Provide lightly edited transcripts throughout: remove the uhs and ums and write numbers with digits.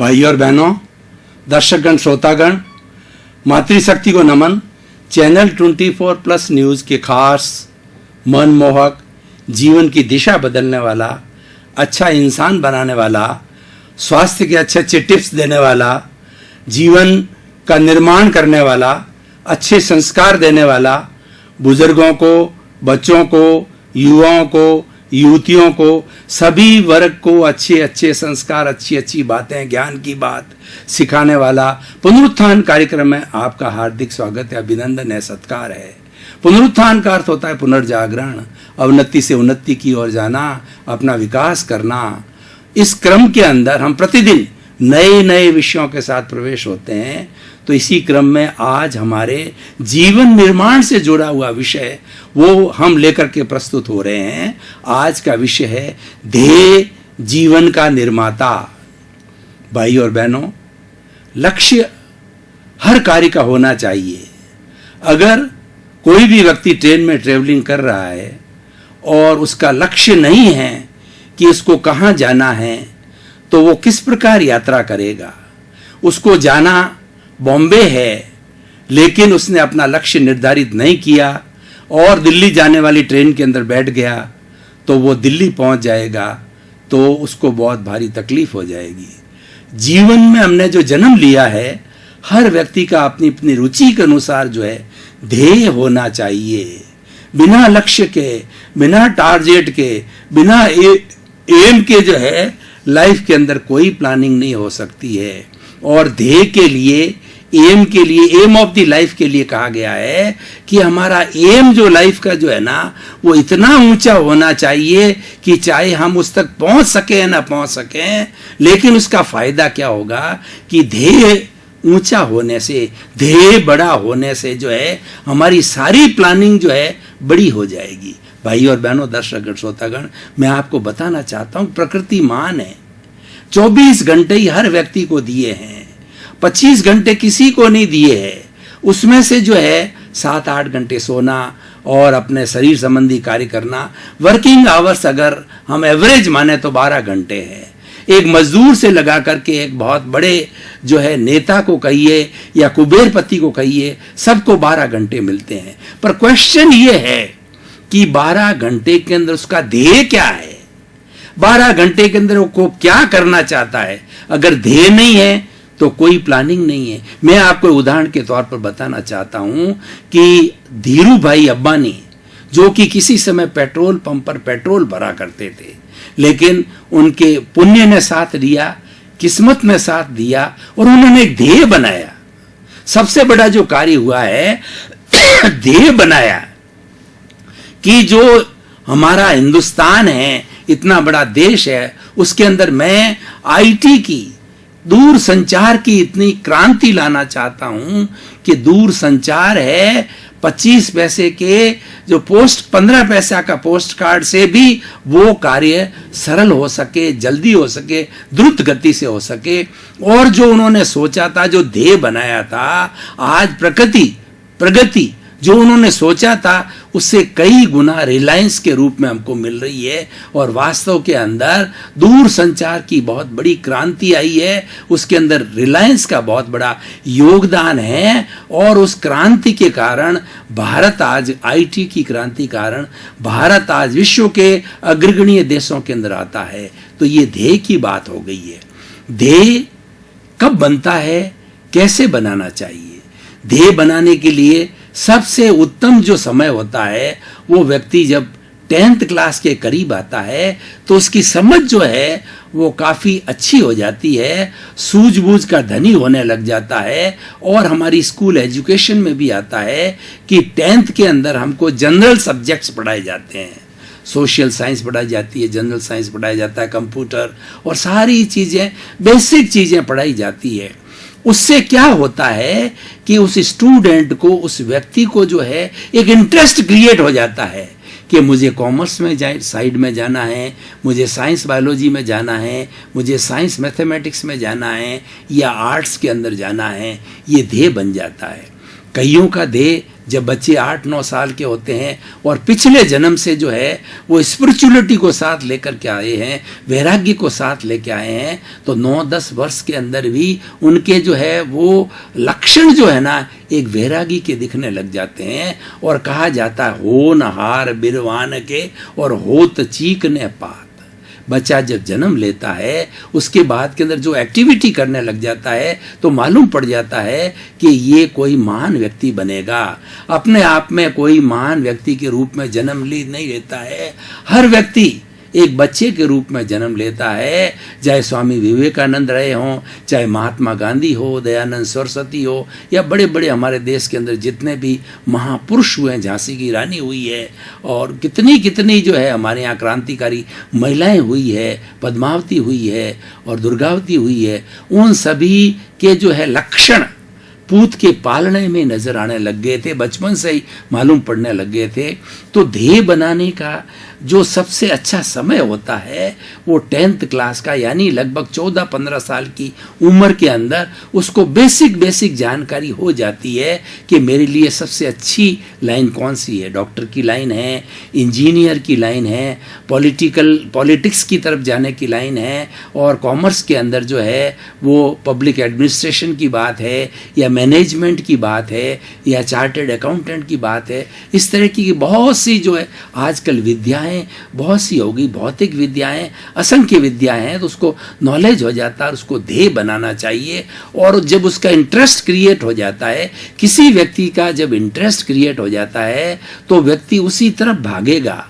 भाई और बहनों, दर्शकगण, श्रोतागण, मातृशक्ति को नमन। चैनल 24+ न्यूज़ के खास, मनमोहक, जीवन की दिशा बदलने वाला, अच्छा इंसान बनाने वाला, स्वास्थ्य के अच्छे अच्छे टिप्स देने वाला, जीवन का निर्माण करने वाला, अच्छे संस्कार देने वाला, बुजुर्गों को, बच्चों को, युवाओं को, युवतियों को, सभी वर्ग को अच्छे अच्छे संस्कार, अच्छी अच्छी बातें, ज्ञान की बात सिखाने वाला पुनरुत्थान कार्यक्रम में आपका हार्दिक स्वागत है, अभिनंदन है, सत्कार है। पुनरुत्थान का अर्थ होता है पुनर्जागरण, अवनति से उन्नति की ओर जाना, अपना विकास करना। इस क्रम के अंदर हम प्रतिदिन नए नए विषयों के साथ प्रवेश होते हैं। तो इसी क्रम में आज हमारे जीवन निर्माण से जुड़ा हुआ विषय वो हम लेकर के प्रस्तुत हो रहे हैं। आज का विषय है ध्येय जीवन का निर्माता। भाई और बहनों, लक्ष्य हर कार्य का होना चाहिए। अगर कोई भी व्यक्ति ट्रेन में ट्रेवलिंग कर रहा है और उसका लक्ष्य नहीं है कि उसको कहाँ जाना है, तो वो किस प्रकार यात्रा करेगा। उसको जाना बॉम्बे है, लेकिन उसने अपना लक्ष्य निर्धारित नहीं किया और दिल्ली जाने वाली ट्रेन के अंदर बैठ गया, तो वो दिल्ली पहुंच जाएगा तो उसको बहुत भारी तकलीफ हो जाएगी। जीवन में हमने जो जन्म लिया है, हर व्यक्ति का अपनी अपनी रुचि के अनुसार जो है ध्येय होना चाहिए। बिना लक्ष्य के, बिना टारगेट के, बिना एम के जो है लाइफ के अंदर कोई प्लानिंग नहीं हो सकती है। और ध्येय के लिए, एम के लिए, एम ऑफ द लाइफ के लिए कहा गया है कि हमारा एम जो लाइफ का जो है ना, वो इतना ऊंचा होना चाहिए कि चाहे हम उस तक पहुंच सके या ना पहुंच सकें, लेकिन उसका फायदा क्या होगा कि ध्येय ऊंचा होने से, ध्येय बड़ा होने से जो है हमारी सारी प्लानिंग जो है बड़ी हो जाएगी। भाई और बहनों, दर्शक श्रोतागण, मैं आपको बताना चाहता हूं, प्रकृति महान है। 24 घंटे ही हर व्यक्ति को दिए हैं, 25 घंटे किसी को नहीं दिए हैं। उसमें से जो है 7-8 घंटे सोना और अपने शरीर संबंधी कार्य करना, वर्किंग आवर्स अगर हम एवरेज माने तो 12 घंटे है। एक मजदूर से लगा करके एक बहुत बड़े जो है नेता को कहिए या कुबेरपति को कहिए, सबको 12 घंटे मिलते हैं। पर क्वेश्चन ये है कि 12 घंटे के अंदर उसका ध्येय क्या है, 12 घंटे के अंदर वो क्या करना चाहता है। अगर ध्येय नहीं है तो कोई प्लानिंग नहीं है। मैं आपको उदाहरण के तौर पर बताना चाहता हूं कि धीरू भाई अंबानी, जो कि किसी समय पेट्रोल पंप पर पेट्रोल भरा करते थे, लेकिन उनके पुण्य ने साथ दिया, किस्मत ने साथ दिया और उन्होंने एक ध्येय बनाया। सबसे बड़ा जो कार्य हुआ है, ध्येय बनाया कि जो हमारा हिंदुस्तान है, इतना बड़ा देश है, उसके अंदर मैं आईटी की, दूर संचार की इतनी क्रांति लाना चाहता हूं कि दूर संचार है 25 पैसे के जो पोस्ट, 15 पैसा का पोस्ट कार्ड से भी वो कार्य सरल हो सके, जल्दी हो सके, द्रुत गति से हो सके। और जो उन्होंने सोचा था, जो ध्येय बनाया था, आज प्रगति जो उन्होंने सोचा था उससे कई गुना रिलायंस के रूप में हमको मिल रही है। और वास्तव के अंदर दूर संचार की बहुत बड़ी क्रांति आई है, उसके अंदर रिलायंस का बहुत बड़ा योगदान है। और उस क्रांति के कारण भारत आज, आईटी की क्रांति कारण भारत आज विश्व के अग्रगण्य देशों के अंदर आता है। तो ये ध्येय की बात हो गई है। ध्येय कब बनता है, कैसे बनाना चाहिए। ध्येय बनाने के लिए सबसे उत्तम जो समय होता है, वो व्यक्ति जब 10th क्लास के करीब आता है तो उसकी समझ जो है वो काफ़ी अच्छी हो जाती है, सूझबूझ का धनी होने लग जाता है। और हमारी स्कूल एजुकेशन में भी आता है कि 10th के अंदर हमको जनरल सब्जेक्ट्स पढ़ाए जाते हैं, सोशल साइंस पढ़ाई जाती है, जनरल साइंस पढ़ाया जाता है, कंप्यूटर और सारी चीज़ें, बेसिक चीज़ें पढ़ाई जाती है। उससे क्या होता है कि उस स्टूडेंट को, उस व्यक्ति को जो है एक इंटरेस्ट क्रिएट हो जाता है कि मुझे कॉमर्स में साइड में जाना है, मुझे साइंस बायोलॉजी में जाना है, मुझे साइंस मैथमेटिक्स में जाना है या आर्ट्स के अंदर जाना है। ये ध्येय बन जाता है। कईयों का ध्येय जब बच्चे 8-9 साल के होते हैं और पिछले जन्म से जो है वो स्पिरिचुअलिटी को साथ लेकर के आए हैं, वैराग्य को साथ लेके आए हैं, तो 9-10 वर्ष के अंदर भी उनके जो है वो लक्षण जो है ना एक वैरागी के दिखने लग जाते हैं। और कहा जाता है होनहार बिरवान के और होत चीकने पात। बच्चा जब जन्म लेता है उसके बाद के अंदर जो एक्टिविटी करने लग जाता है तो मालूम पड़ जाता है कि ये कोई महान व्यक्ति बनेगा। अपने आप में कोई महान व्यक्ति के रूप में जन्म नहीं लेता है। हर व्यक्ति एक बच्चे के रूप में जन्म लेता है, चाहे स्वामी विवेकानंद रहे हों, चाहे महात्मा गांधी हो, दयानंद सरस्वती हो, या बड़े बड़े हमारे देश के अंदर जितने भी महापुरुष हुए हैं, झांसी की रानी हुई है और कितनी कितनी जो है हमारे यहाँ क्रांतिकारी महिलाएं हुई है, पद्मावती हुई है और दुर्गावती हुई है, उन सभी के जो है लक्षण पूत के पालने में नजर आने लग गए थे, बचपन से ही मालूम पड़ने लग गए थे। तो ध्येय बनाने का जो सबसे अच्छा समय होता है वो 10th क्लास का, यानी लगभग 14-15 साल की उम्र के अंदर उसको बेसिक जानकारी हो जाती है कि मेरे लिए सबसे अच्छी लाइन कौन सी है। डॉक्टर की लाइन है, इंजीनियर की लाइन है, पॉलिटिक्स की तरफ जाने की लाइन है, और कॉमर्स के अंदर जो है वो पब्लिक एडमिनिस्ट्रेशन की बात है या मैनेजमेंट की बात है या चार्टर्ड अकाउंटेंट की बात है। इस तरह की बहुत सी जो है आजकल विद्याएं बहुत सी होगी, भौतिक विद्याएं, असंख्य विद्याएं हैं, तो उसको नॉलेज हो जाता है, उसको ध्येय बनाना चाहिए। और जब उसका इंटरेस्ट क्रिएट हो जाता है, किसी व्यक्ति का जब इंटरेस्ट क्रिएट हो जाता है तो व्यक्ति उसी तरफ भागेगा,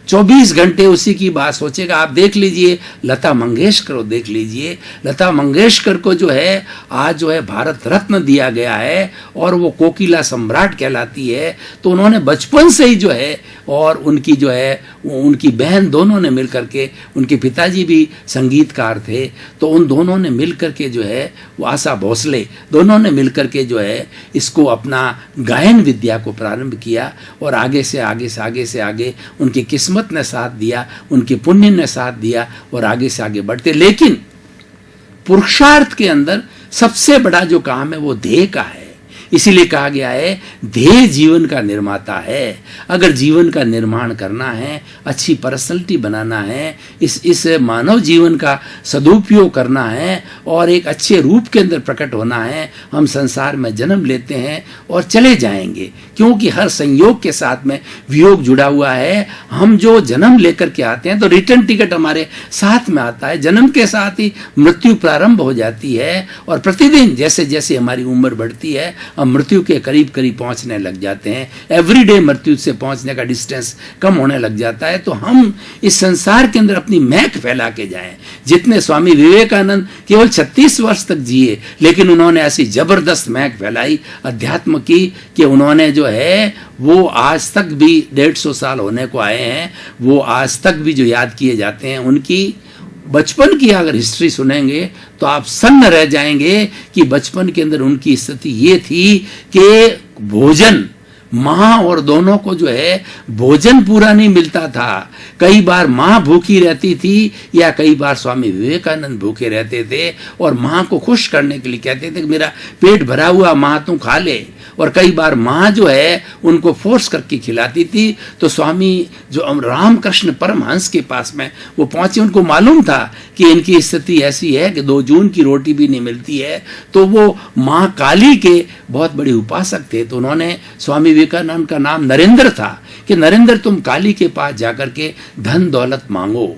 24 घंटे उसी की बात सोचेगा। आप देख लीजिए लता मंगेशकर को देख लीजिए, लता मंगेशकर को जो है आज जो है भारत रत्न दिया गया है और वो कोकिला सम्राट कहलाती है। तो उन्होंने बचपन से ही जो है, और उनकी जो है उनकी बहन दोनों ने मिलकर के, उनके पिताजी भी संगीतकार थे, तो उन दोनों ने मिलकर के जो है वो आशा भोसले दोनों ने मिलकर के जो है इसको अपना गायन विद्या को प्रारंभ किया और आगे से आगे उनकी किस्मत ने साथ दिया, उनके पुण्य ने साथ दिया और आगे से आगे बढ़ते। लेकिन पुरुषार्थ के अंदर सबसे बड़ा जो काम है वो ध्येय का है। इसीलिए कहा गया है ध्येय जीवन का निर्माता है। अगर जीवन का निर्माण करना है, अच्छी पर्सनैलिटी बनाना है, इस मानव जीवन का सदुपयोग करना है और एक अच्छे रूप के अंदर प्रकट होना है, हम संसार में जन्म लेते हैं और चले जाएंगे, क्योंकि हर संयोग के साथ में वियोग जुड़ा हुआ है। हम जो जन्म लेकर के आते हैं तो रिटर्न टिकट हमारे साथ में आता है, जन्म के साथ ही मृत्यु प्रारंभ हो जाती है और प्रतिदिन जैसे जैसे हमारी उम्र बढ़ती है हम मृत्यु के करीब करीब पहुंचने लग जाते हैं। एवरीडे मृत्यु से पहुंचने का डिस्टेंस कम होने लग जाता है। तो हम इस संसार के अंदर अपनी महक फैला के जाएं। जितने स्वामी विवेकानंद केवल 36 वर्ष तक जिए, लेकिन उन्होंने ऐसी जबरदस्त महक फैलाई अध्यात्म की कि उन्होंने जो है वो आज तक भी 150 साल होने को आए हैं, वो आज तक भी जो याद किए जाते हैं। उनकी बचपन की अगर हिस्ट्री सुनेंगे तो आप सन्न रह जाएंगे कि बचपन के अंदर उनकी स्थिति ये थी कि भोजन, माँ और दोनों को जो है भोजन पूरा नहीं मिलता था। कई बार माँ भूखी रहती थी या कई बार स्वामी विवेकानंद भूखे रहते थे और माँ को खुश करने के लिए कहते थे कि मेरा पेट भरा हुआ, माँ तू खा ले। और कई बार माँ जो है उनको फोर्स करके खिलाती थी। तो स्वामी जो रामकृष्ण परमहंस के पास में वो पहुंचे, उनको मालूम था कि इनकी स्थिति ऐसी है कि 2 जून की रोटी भी नहीं मिलती है। तो वो माँ काली के बहुत बड़े उपासक थे। तो उन्होंने, स्वामी विवेकानंद का नाम नरेंद्र था, कि नरेंद्र तुम काली के पास जाकर के धन दौलत मांगो।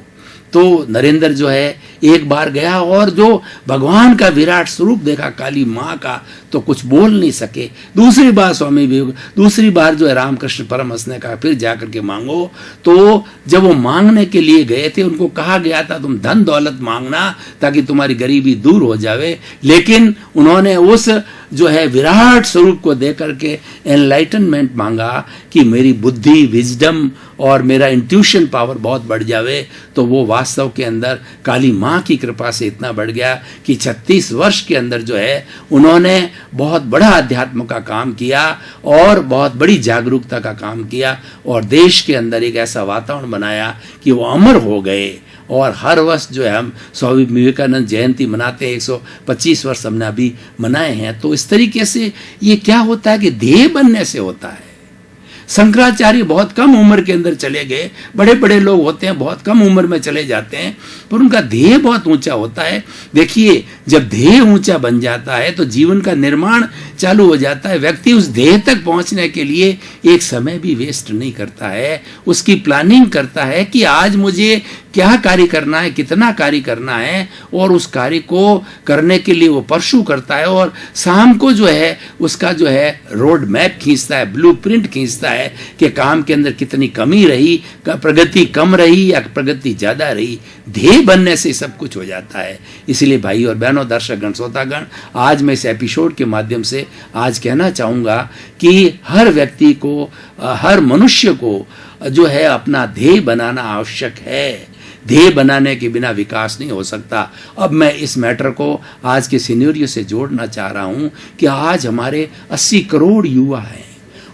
तो नरेंद्र जो है एक बार गया और जो भगवान का विराट स्वरूप देखा काली माँ का, तो कुछ बोल नहीं सके। दूसरी बार स्वामी विवेक, दूसरी बार जो है रामकृष्ण परमहंस ने कहा फिर जाकर के मांगो। तो जब वो मांगने के लिए गए थे, उनको कहा गया था तुम धन दौलत मांगना ताकि तुम्हारी गरीबी दूर हो जावे, लेकिन उन्होंने उस जो है विराट स्वरूप को दे करके एनलाइटनमेंट मांगा कि मेरी बुद्धि, विजडम और मेरा इंट्यूशन पावर बहुत बढ़ जावे। तो वो वास्तव के अंदर काली माँ की कृपा से इतना बढ़ गया कि 36 वर्ष के अंदर जो है उन्होंने बहुत बड़ा अध्यात्म का काम किया और बहुत बड़ी जागरूकता का काम किया और देश के अंदर एक ऐसा वातावरण बनाया कि वो अमर हो गए। और हर वर्ष जो है हम स्वामी विवेकानंद जयंती मनाते हैं, 125 वर्ष हमने अभी मनाए हैं। तो इस तरीके से ये क्या होता है कि ध्येय बनने से होता है। शंकराचार्य बहुत कम उम्र के अंदर चले गए। बड़े बड़े लोग होते हैं बहुत कम उम्र में चले जाते हैं, पर उनका ध्येय बहुत ऊंचा होता है। देखिए, जब ध्येय ऊंचा बन जाता है तो जीवन का निर्माण चालू हो जाता है। व्यक्ति उस ध्येय तक पहुंचने के लिए एक समय भी वेस्ट नहीं करता है, उसकी प्लानिंग करता है कि आज मुझे क्या कार्य करना है, कितना कार्य करना है, और उस कार्य को करने के लिए वो परसू करता है। और शाम को जो है उसका जो है रोड मैप खींचता है, ब्लूप्रिंट खींचता है कि काम के अंदर कितनी कमी रही, प्रगति कम रही या प्रगति ज्यादा रही। ध्येय बनने से सब कुछ हो जाता है। इसलिए भाई और बहनों, दर्शकगण, श्रोतागण, आज मैं इस एपिसोड के माध्यम से आज कहना चाहूंगा कि हर व्यक्ति को, हर मनुष्य को जो है अपना ध्येय बनाना आवश्यक है। ध्येय बनाने के बिना विकास नहीं हो सकता। अब मैं इस मैटर को आज के सिनेरियो से जोड़ना चाह रहा हूं कि आज हमारे 80 करोड़ युवा हैं,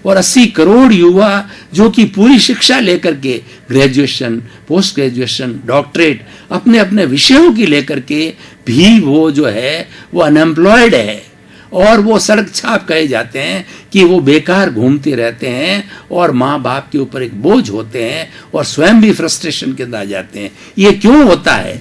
और 80 करोड़ युवा जो कि पूरी शिक्षा लेकर के ग्रेजुएशन, पोस्ट ग्रेजुएशन, डॉक्टरेट, अपने अपने विषयों की लेकर के भी वो जो है वो अनएम्प्लॉयड है, और वो सड़क छाप कहे जाते हैं कि वो बेकार घूमते रहते हैं और माँ बाप के ऊपर एक बोझ होते हैं और स्वयं भी फ्रस्ट्रेशन के अंदर आ जाते हैं। ये क्यों होता है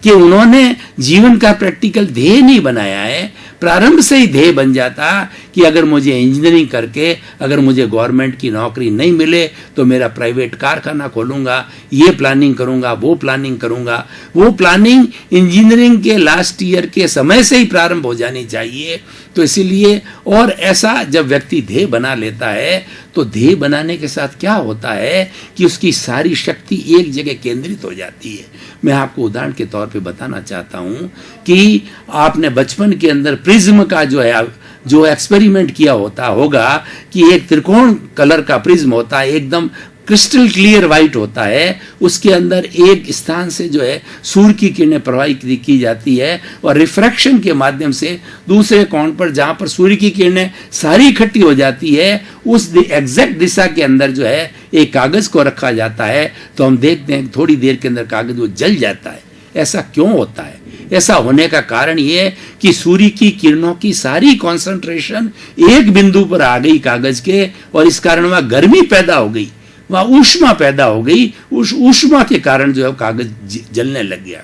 कि उन्होंने जीवन का प्रैक्टिकल ध्येय नहीं बनाया है। प्रारंभ से ही ध्येय बन जाता कि अगर मुझे इंजीनियरिंग करके अगर मुझे गवर्नमेंट की नौकरी नहीं मिले तो मेरा प्राइवेट कारखाना खोलूंगा, ये प्लानिंग करूंगा, वो प्लानिंग करूंगा। वो प्लानिंग इंजीनियरिंग के लास्ट ईयर के समय से ही प्रारंभ हो जानी चाहिए। तो इसीलिए, और ऐसा जब व्यक्ति ध्येय बना लेता है तो ध्येय बनाने के साथ क्या होता है कि उसकी सारी शक्ति एक जगह केंद्रित हो जाती है। मैं आपको उदाहरण के तौर पे बताना चाहता हूं कि आपने बचपन के अंदर प्रिज्म का जो एक्सपेरिमेंट किया होगा कि एक त्रिकोण कलर का प्रिज्म होता है, एकदम क्रिस्टल क्लियर व्हाइट होता है, उसके अंदर एक स्थान से जो है सूर्य की किरणें प्रवाहित की जाती है और रिफ्रैक्शन के माध्यम से दूसरे कोण पर, जहां पर सूर्य की किरणें सारी इकट्ठी हो जाती है, उस एग्जैक्ट दिशा के अंदर जो है एक कागज को रखा जाता है। तो हम देखते हैं थोड़ी देर के अंदर कागज वो जल जाता है। ऐसा क्यों होता है? ऐसा होने का कारण ये है कि सूर्य की किरणों की सारी कंसंट्रेशन एक बिंदु पर आ गई कागज के, और इस कारण वहां गर्मी पैदा हो गई, वहां ऊष्मा पैदा हो गई। उस ऊष्मा के कारण जो है कागज जलने लग गया।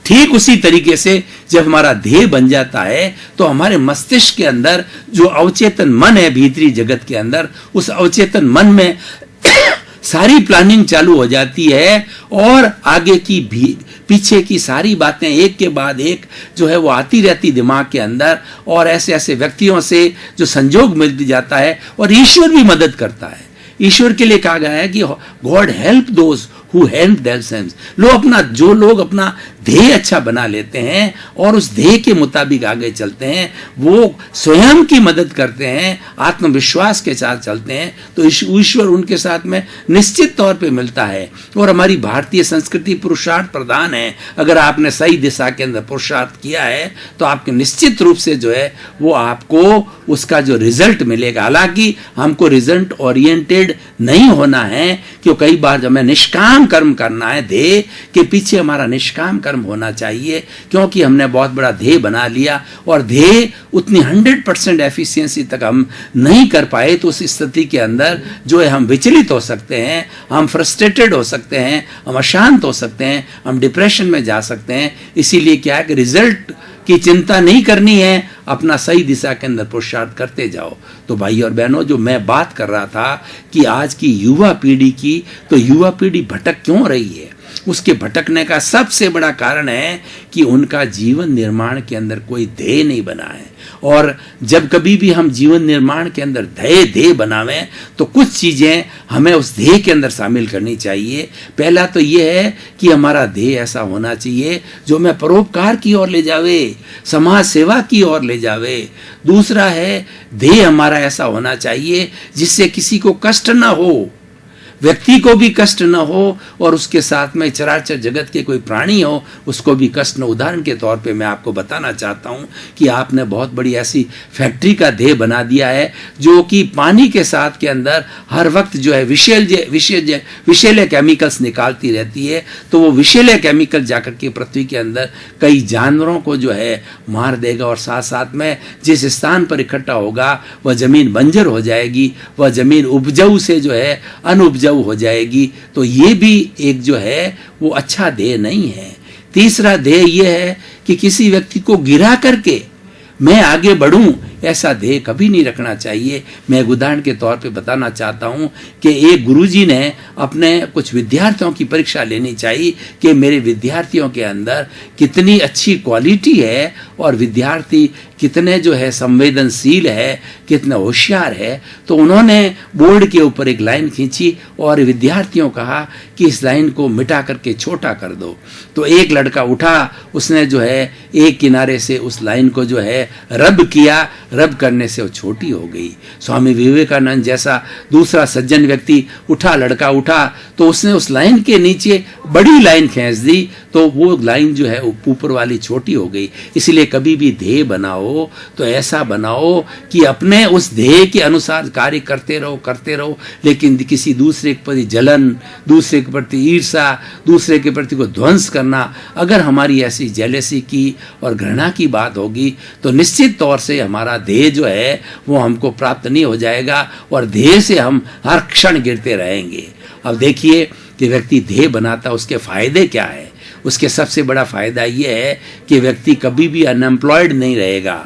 ठीक उसी तरीके से जब हमारा ध्येय बन जाता है तो हमारे मस्तिष्क के अंदर जो अवचेतन मन है, भीतरी जगत के अंदर, उस अवचेतन मन में सारी प्लानिंग चालू हो जाती है, और आगे की भी पीछे की सारी बातें एक के बाद एक जो है वो आती रहती दिमाग के अंदर, और ऐसे ऐसे व्यक्तियों से जो संजोग मिल जाता है, और ईश्वर भी मदद करता है। ईश्वर के लिए कहा गया है कि God help those who help themselves. जो लोग अपना ध्येय अच्छा बना लेते हैं और उस ध्येय के मुताबिक आगे चलते हैं, वो स्वयं की मदद करते हैं, आत्मविश्वास के साथ चलते हैं, तो ईश्वर उनके साथ में निश्चित तौर पे मिलता है। और हमारी भारतीय संस्कृति पुरुषार्थ प्रधान है। अगर आपने सही दिशा के अंदर पुरुषार्थ किया है तो आपके निश्चित रूप से जो है वो आपको उसका जो रिजल्ट मिलेगा। हालांकि हमको रिजल्ट ओरिएंटेड नहीं होना है, क्योंकि कई बार हमें निष्काम कर्म करना है। ध्येय के पीछे हमारा निष्काम कर्म होना चाहिए, क्योंकि हमने बहुत बड़ा ध्येय बना लिया और ध्येय उतनी 100% एफिशिएंसी तक हम नहीं कर पाए, तो उस स्थिति के अंदर जो है हम विचलित हो सकते हैं, हम फ्रस्ट्रेटेड हो सकते हैं, हम अशांत हो सकते हैं, हम डिप्रेशन में जा सकते हैं। इसीलिए क्या है कि रिजल्ट की चिंता नहीं करनी है, अपना सही दिशा के अंदर पुरुषार्थ करते जाओ। तो भाई और बहनों, जो मैं बात कर रहा था कि आज की युवा पीढ़ी की, तो युवा पीढ़ी भटक क्यों रही है? उसके भटकने का सबसे बड़ा कारण है कि उनका जीवन निर्माण के अंदर कोई ध्येय नहीं बना है। और जब कभी भी हम जीवन निर्माण के अंदर ध्येय बनावें तो कुछ चीजें हमें उस ध्येय के अंदर शामिल करनी चाहिए। पहला तो ये है कि हमारा ध्येय ऐसा होना चाहिए जो हमें परोपकार की ओर ले जावे, समाज सेवा की ओर ले जावे। दूसरा है, ध्येय हमारा ऐसा होना चाहिए जिससे किसी को कष्ट ना हो। व्यक्ति को भी कष्ट न हो और उसके साथ में चराचर जगत के कोई प्राणी हो उसको भी कष्ट न। उदाहरण के तौर पे मैं आपको बताना चाहता हूँ कि आपने बहुत बड़ी ऐसी फैक्ट्री का ध्येय बना दिया है जो कि पानी के साथ के अंदर हर वक्त जो है विषैले केमिकल्स निकालती रहती है, तो वो विषैले केमिकल जाकर के पृथ्वी के अंदर कई जानवरों को जो है मार देगा और साथ साथ में जिस स्थान पर इकट्ठा होगा वह जमीन बंजर हो जाएगी, वह जमीन उपजाऊ से जो है अनउपजाऊ हो जाएगी। तो ये भी एक जो है वो अच्छा ध्येय नहीं है। तीसरा ध्येय ये है कि किसी व्यक्ति को गिरा करके मैं आगे बढ़ूं, ऐसा ध्येय कभी नहीं रखना चाहिए। मैं एक उदाहरण के तौर पे बताना चाहता हूं कि एक गुरुजी ने अपने कुछ विद्यार्थियों की परीक्षा लेनी चाहिए कि मेरे विद्यार्थियों के अंदर कितनी अच्छी क्वालिटी है और विद्यार्थी कितने जो है संवेदनशील है, कितने होशियार है। तो उन्होंने बोर्ड के ऊपर एक लाइन खींची और विद्यार्थियों कहा कि इस लाइन को मिटा करके छोटा कर दो। तो एक लड़का उठा, उसने जो है एक किनारे से उस लाइन को जो है रब किया, रब करने से वो छोटी हो गई। स्वामी विवेकानंद जैसा दूसरा सज्जन व्यक्ति उठा, लड़का उठा, तो उसने उस लाइन के नीचे बड़ी लाइन खींच दी, तो वो लाइन जो है ऊपर वाली छोटी हो गई। इसलिए कभी भी ध्येय बनाओ तो ऐसा बनाओ कि अपने उस ध्येय के अनुसार कार्य करते रहो, लेकिन किसी दूसरे के प्रति जलन, दूसरे के प्रति ईर्षा, दूसरे के प्रति को ध्वंस करना, अगर हमारी ऐसी जेलसी की और घृणा की बात होगी तो निश्चित तौर से हमारा ध्येय जो है वो हमको प्राप्त नहीं हो जाएगा और ध्येय से हम हर क्षण गिरते रहेंगे। अब देखिए कि व्यक्ति ध्येय बनाता, उसके फायदे क्या है? उसके सबसे बड़ा फायदा ये है कि व्यक्ति कभी भी अनएम्प्लॉयड नहीं रहेगा।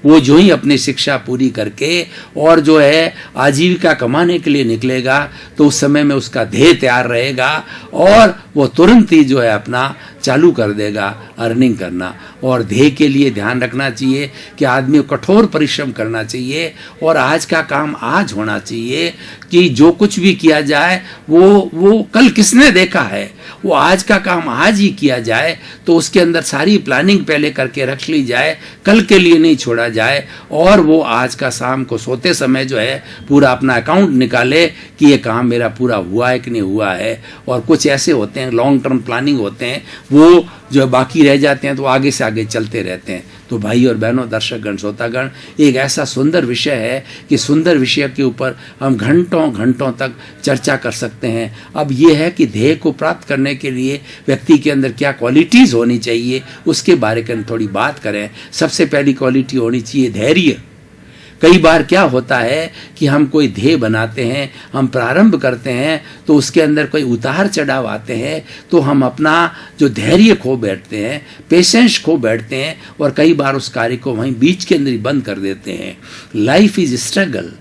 वो जो ही अपनी शिक्षा पूरी करके और जो है आजीविका कमाने के लिए निकलेगा तो उस समय में उसका ध्येय तैयार रहेगा और वो तुरंत ही जो है अपना चालू कर देगा अर्निंग करना। और ध्येय के लिए ध्यान रखना चाहिए कि आदमी को कठोर परिश्रम करना चाहिए और आज का काम आज होना चाहिए कि जो कुछ भी किया जाए वो कल किसने देखा है, वो आज का काम आज ही किया जाए। तो उसके अंदर सारी प्लानिंग पहले करके रख ली जाए, कल के लिए नहीं छोड़ा जाए और वो आज का शाम को सोते समय जो है पूरा अपना अकाउंट निकाले कि ये काम मेरा पूरा हुआ है कि नहीं हुआ है। और कुछ ऐसे होते हैं लॉन्ग टर्म प्लानिंग होते हैं, वो जो बाकी रह जाते हैं तो आगे से आगे चलते रहते हैं। तो भाई और बहनों, दर्शकगण, श्रोतागण, एक ऐसा सुंदर विषय है कि सुंदर विषय के ऊपर हम घंटों घंटों तक चर्चा कर सकते हैं। अब ये है कि ध्येय को प्राप्त करने के लिए व्यक्ति के अंदर क्या क्वालिटीज होनी चाहिए उसके बारे में थोड़ी बात करें। सबसे पहली क्वालिटी होनी चाहिए धैर्य। कई बार क्या होता है कि हम कोई ध्येय बनाते हैं, हम प्रारंभ करते हैं तो उसके अंदर कोई उतार चढ़ाव आते हैं तो हम अपना जो धैर्य खो बैठते हैं, पेशेंस खो बैठते हैं और कई बार उस कार्य को वहीं बीच के अंदर ही बंद कर देते हैं। लाइफ इज स्ट्रगल,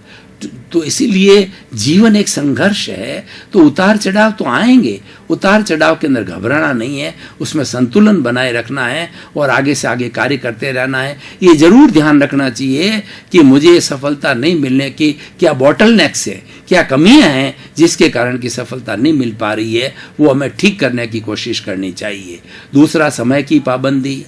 तो इसीलिए जीवन एक संघर्ष है। तो उतार चढ़ाव तो आएंगे, उतार चढ़ाव के अंदर घबराना नहीं है, उसमें संतुलन बनाए रखना है और आगे से आगे कार्य करते रहना है। ये जरूर ध्यान रखना चाहिए कि मुझे सफलता नहीं मिलने की क्या बॉटलनेक्स है, क्या कमियां हैं जिसके कारण की सफलता नहीं मिल पा रही है, वो हमें ठीक करने की कोशिश करनी चाहिए। दूसरा, समय की पाबंदी।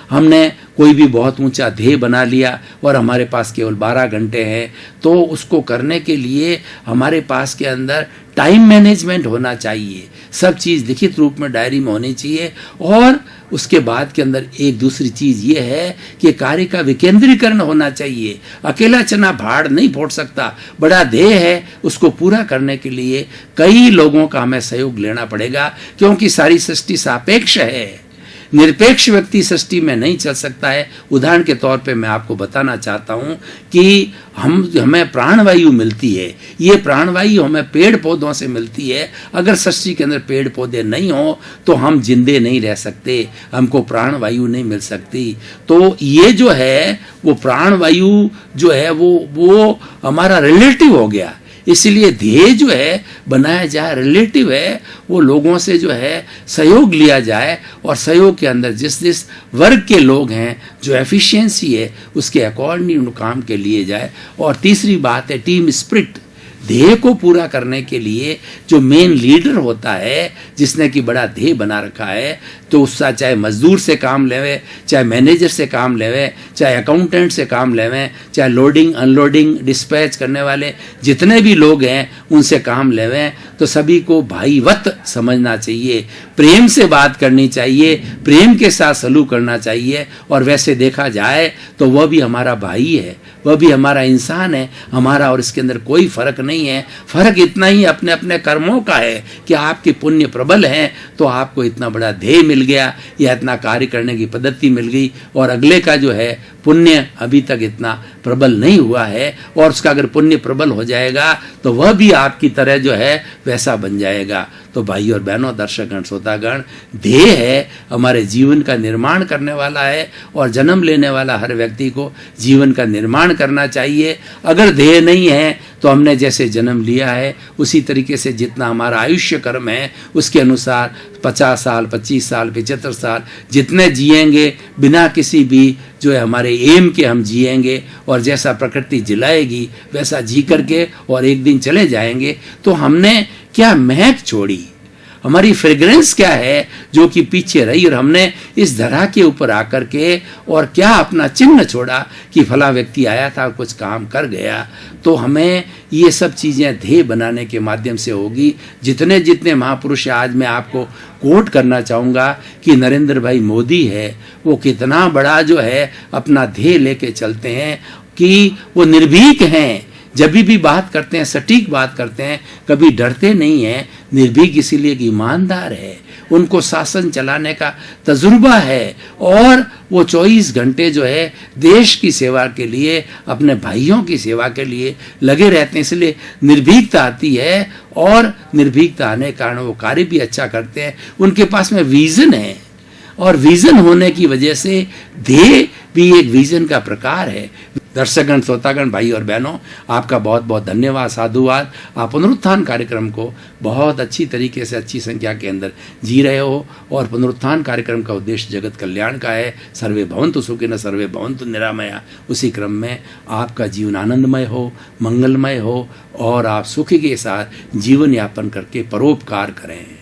हमने कोई भी बहुत ऊंचा ध्येय बना लिया और हमारे पास केवल 12 घंटे हैं तो उसको करने के लिए हमारे पास के अंदर टाइम मैनेजमेंट होना चाहिए। सब चीज़ लिखित रूप में डायरी में होनी चाहिए। और उसके बाद के अंदर एक दूसरी चीज़ ये है कि कार्य का विकेंद्रीकरण होना चाहिए। अकेला चना भाड़ नहीं फोड़ सकता। बड़ा ध्येय है, उसको पूरा करने के लिए कई लोगों का हमें सहयोग लेना पड़ेगा, क्योंकि सारी सृष्टि सापेक्ष है। निरपेक्ष व्यक्ति सृष्टि में नहीं चल सकता है। उदाहरण के तौर पे मैं आपको बताना चाहता हूँ कि हमें प्राणवायु मिलती है, ये प्राणवायु हमें पेड़ पौधों से मिलती है। अगर सृष्टि के अंदर पेड़ पौधे नहीं हो तो हम जिंदे नहीं रह सकते, हमको प्राणवायु नहीं मिल सकती। तो ये जो है वो प्राणवायु जो है वो हमारा रिलेटिव हो गया। इसलिए ध्येय जो है बनाया जाए रिलेटिव है, वो लोगों से जो है सहयोग लिया जाए और सहयोग के अंदर जिस वर्ग के लोग हैं, जो एफिशिएंसी है उसके अकॉर्डिंग काम के लिए जाए। और तीसरी बात है टीम स्पिरिट। ध्येय को पूरा करने के लिए जो मेन लीडर होता है, जिसने कि बड़ा ध्येय बना रखा है, तो उसका चाहे मजदूर से काम लेवे, चाहे मैनेजर से काम लेवे, चाहे अकाउंटेंट से काम लेवे, चाहे लोडिंग अनलोडिंग डिस्पैच करने वाले जितने भी लोग हैं उनसे काम लेवे, तो सभी को भाईवत समझना चाहिए, प्रेम से बात करनी चाहिए, प्रेम के साथ सलूक करना चाहिए। और वैसे देखा जाए तो वह भी हमारा भाई है, वह भी हमारा इंसान है, हमारा और इसके अंदर कोई फर्क नहीं है। फर्क इतना ही अपने अपने कर्मों का है कि आपके पुण्य प्रबल हैं तो आपको इतना बड़ा ध्येय मिल गया या इतना कार्य करने की पद्धति मिल गई, और अगले का जो है पुण्य अभी तक इतना प्रबल नहीं हुआ है, और उसका अगर पुण्य प्रबल हो जाएगा तो वह भी आपकी तरह जो है वैसा बन जाएगा। तो भाई और बहनों, दर्शकगण, श्रोतागण, ध्येय है हमारे जीवन का निर्माण करने वाला है, और जन्म लेने वाला हर व्यक्ति को जीवन का निर्माण करना चाहिए। अगर ध्येय नहीं है तो हमने जैसे जन्म लिया है उसी तरीके से जितना हमारा आयुष्य कर्म है उसके अनुसार 50 साल, 25 साल, 75 साल जितने जिएंगे बिना किसी भी जो है हमारे एम के हम जिएंगे, और जैसा प्रकृति जिलाएगी वैसा जी करके और एक दिन चले जाएंगे। तो हमने क्या महक छोड़ी, हमारी फ्रेग्रेंस क्या है जो कि पीछे रही, और हमने इस धरा के ऊपर आकर के और क्या अपना चिन्ह छोड़ा कि फला व्यक्ति आया था, कुछ काम कर गया। तो हमें ये सब चीज़ें ध्येय बनाने के माध्यम से होगी। जितने जितने महापुरुष, आज मैं आपको कोट करना चाहूँगा कि नरेंद्र भाई मोदी है, वो कितना बड़ा जो है अपना ध्येय लेके चलते हैं कि वो निर्भीक हैं, जब भी बात करते हैं सटीक बात करते हैं, कभी डरते नहीं हैं। निर्भीक इसीलिए कि ईमानदार है, उनको शासन चलाने का तजुर्बा है, और वो 24 घंटे जो है देश की सेवा के लिए, अपने भाइयों की सेवा के लिए लगे रहते हैं। इसलिए निर्भीकता आती है, और निर्भीकता आने के कारण वो कार्य भी अच्छा करते हैं। उनके पास में विजन है, और विजन होने की वजह से ध्येय भी एक विजन का प्रकार है। दर्शकगण, श्रोतागण, भाई और बहनों, आपका बहुत बहुत धन्यवाद, साधुवाद। आप पुनरुत्थान कार्यक्रम को बहुत अच्छी तरीके से अच्छी संख्या के अंदर जी रहे हो, और पुनरुत्थान कार्यक्रम का उद्देश्य जगत कल्याण का है। सर्वे भवन्तु सुखिनः, सर्वे भवन्तु निरामया। उसी क्रम में आपका जीवन आनंदमय हो, मंगलमय हो, और आप सुखी के साथ जीवन यापन करके परोपकार करें।